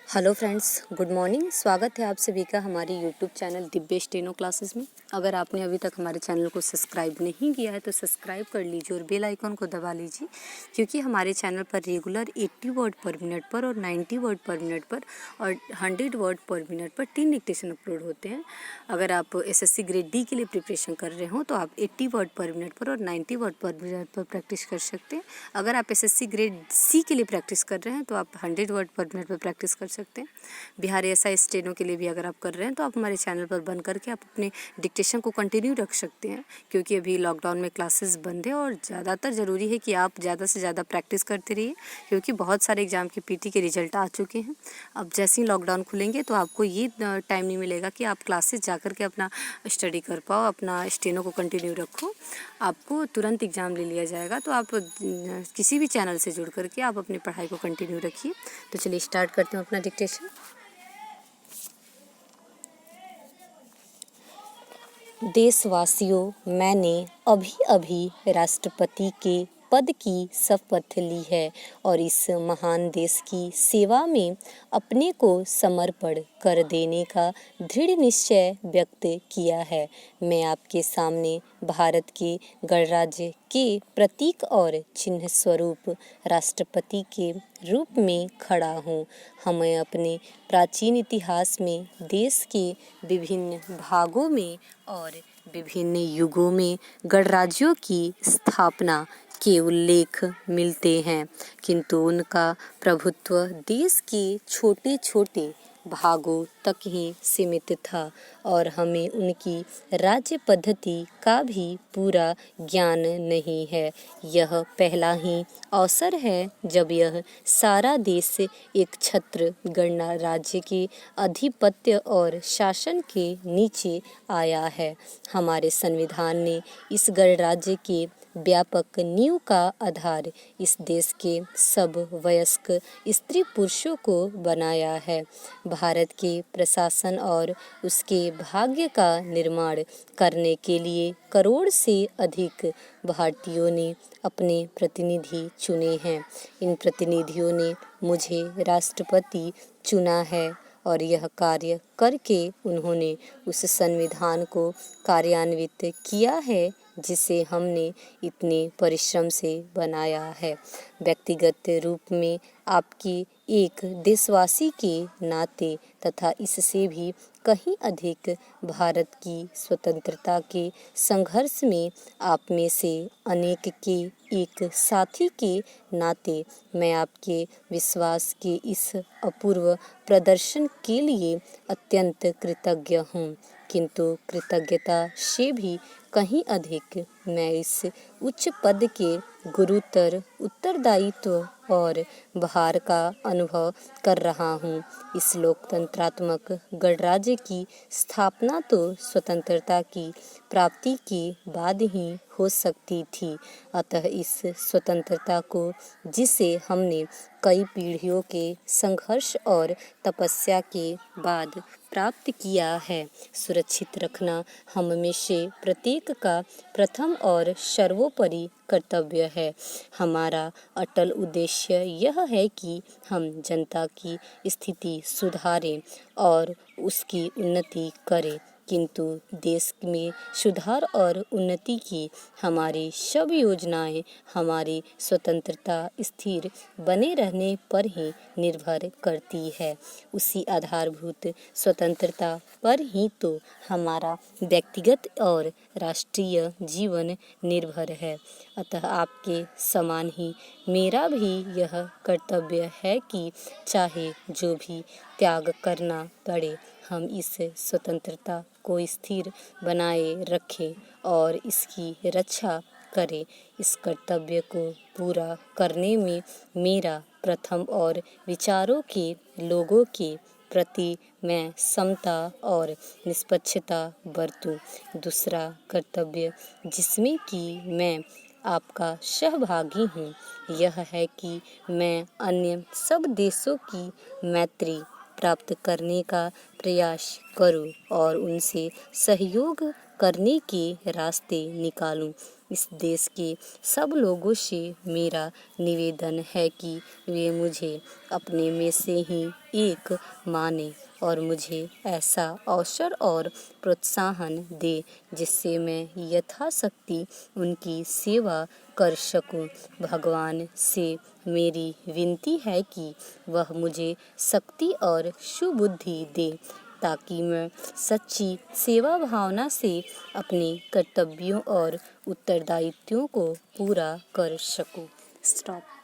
Hello friends, good morning. स्वागत है आप सभी का हमारे YouTube channel Divya steno classes में। अगर आपने अभी तक हमारे चैनल को सब्सक्राइब नहीं किया है तो सब्सक्राइब कर लीजिए और बेल आइकन को दबा लीजिए, क्योंकि हमारे चैनल पर रेगुलर 80 वर्ड पर मिनट पर और 90 वर्ड पर मिनट पर और 100 वर्ड पर मिनट पर 3 डिक्टेशन अपलोड होते हैं। अगर आप एसएससी ग्रेड डी के लिए प्रिपरेशन कर रहे हो तो आप 80 वर्ड पर मिनट पर और 90 वर्ड पर मिनट पर प्रैक्टिस कर सकते हैं। अगर आप एसएससी ग्रेड सी के लिए प्रैक्टिस कर रहे हैं तो आप 100 वर्ड पर मिनट पर प्रैक्टिस कर सकते हैं। बिहार एसआई स्टेनो के लिए भी अगर आप कर रहे हैं तो आप हमारे चैनल पर बन करके आप अपने डिक्टेशन को कंटिन्यू रख सकते हैं, क्योंकि अभी लॉकडाउन में क्लासेस बंद है और ज़्यादातर ज़रूरी है कि आप ज़्यादा से ज़्यादा प्रैक्टिस करते रहिए, क्योंकि बहुत सारे एग्जाम के पीटी के रिजल्ट आ चुके हैं। अब जैसे ही लॉकडाउन खुलेंगे तो आपको ये टाइम नहीं मिलेगा कि आप क्लासेस जा कर के अपना स्टडी कर पाओ, अपना स्टेनो को कंटिन्यू रखो। आपको तुरंत एग्ज़ाम ले लिया जाएगा, तो आप किसी भी चैनल से जुड़ करके आप अपनी पढ़ाई को कंटिन्यू रखिए। तो चलिए स्टार्ट करते हैं अपना डिक्टेशन। देशवासियों, मैंने अभी अभी राष्ट्रपति के पद की शपथ ली है और इस महान देश की सेवा में अपने को समर्पण कर देने का दृढ़ निश्चय व्यक्त किया है। मैं आपके सामने भारत के गणराज्य के प्रतीक और चिन्ह स्वरूप राष्ट्रपति के रूप में खड़ा हूँ। हमें अपने प्राचीन इतिहास में देश के विभिन्न भागों में और विभिन्न युगों में गणराज्यों की स्थापना के उल्लेख मिलते हैं, किंतु उनका प्रभुत्व देश के छोटे छोटे भागों तक ही सीमित था और हमें उनकी राज्य पद्धति का भी पूरा ज्ञान नहीं है। यह पहला ही अवसर है जब यह सारा देश एक छत्र गणराज्य के आधिपत्य और शासन के नीचे आया है। हमारे संविधान ने इस गणराज्य के व्यापक नींव का आधार इस देश के सब वयस्क स्त्री पुरुषों को बनाया है। भारत के प्रशासन और उसके भाग्य का निर्माण करने के लिए करोड़ से अधिक भारतीयों ने अपने प्रतिनिधि चुने हैं। इन प्रतिनिधियों ने मुझे राष्ट्रपति चुना है और यह कार्य करके उन्होंने उस संविधान को कार्यान्वित किया है जिसे हमने इतने परिश्रम से बनाया है। व्यक्तिगत रूप में आपकी एक देशवासी के नाते तथा इससे भी कहीं अधिक भारत की स्वतंत्रता के संघर्ष में आप में से अनेक के एक साथी के नाते मैं आपके विश्वास के इस अपूर्व प्रदर्शन के लिए अत्यंत कृतज्ञ हूँ, किंतु कृतज्ञता से भी कहीं अधिक मैं इस उच्च पद के गुरुतर उत्तरदायित्व और भार का अनुभव कर रहा हूँ। इस लोकतंत्रात्मक गणराज्य की स्थापना तो स्वतंत्रता की प्राप्ति के बाद ही हो सकती थी, अतः इस स्वतंत्रता को जिसे हमने कई पीढ़ियों के संघर्ष और तपस्या के बाद प्राप्त किया है, सुरक्षित रखना हम में से प्रत्येक का प्रथम और सर्वोपरि कर्तव्य है। हमारा अटल उद्देश्य यह है कि हम जनता की स्थिति सुधारें और उसकी उन्नति करें, किंतु देश में सुधार और उन्नति की हमारी सब योजनाएं हमारी स्वतंत्रता स्थिर बने रहने पर ही निर्भर करती है। उसी आधारभूत स्वतंत्रता पर ही तो हमारा व्यक्तिगत और राष्ट्रीय जीवन निर्भर है। अतः आपके समान ही मेरा भी यह कर्तव्य है कि चाहे जो भी त्याग करना पड़े, हम इस स्वतंत्रता को स्थिर बनाए रखें और इसकी रक्षा करें। इस कर्तव्य को पूरा करने में मेरा प्रथम और विचारों के लोगों के प्रति मैं समता और निष्पक्षता बरतूं। दूसरा कर्तव्य जिसमें कि मैं आपका सहभागी हूँ, यह है कि मैं अन्य सब देशों की मैत्री प्राप्त करने का प्रयास करूं और उनसे सहयोग करने के रास्ते निकालूं। इस देश के सब लोगों से मेरा निवेदन है कि वे मुझे अपने में से ही एक माने और मुझे ऐसा अवसर और प्रोत्साहन दे जिससे मैं यथाशक्ति उनकी सेवा कर सकूं। भगवान से मेरी विनती है कि वह मुझे शक्ति और सुबुद्धि दे ताकि मैं सच्ची सेवा भावना से अपने कर्तव्यों और उत्तरदायित्वों को पूरा कर सकूं। स्टॉप।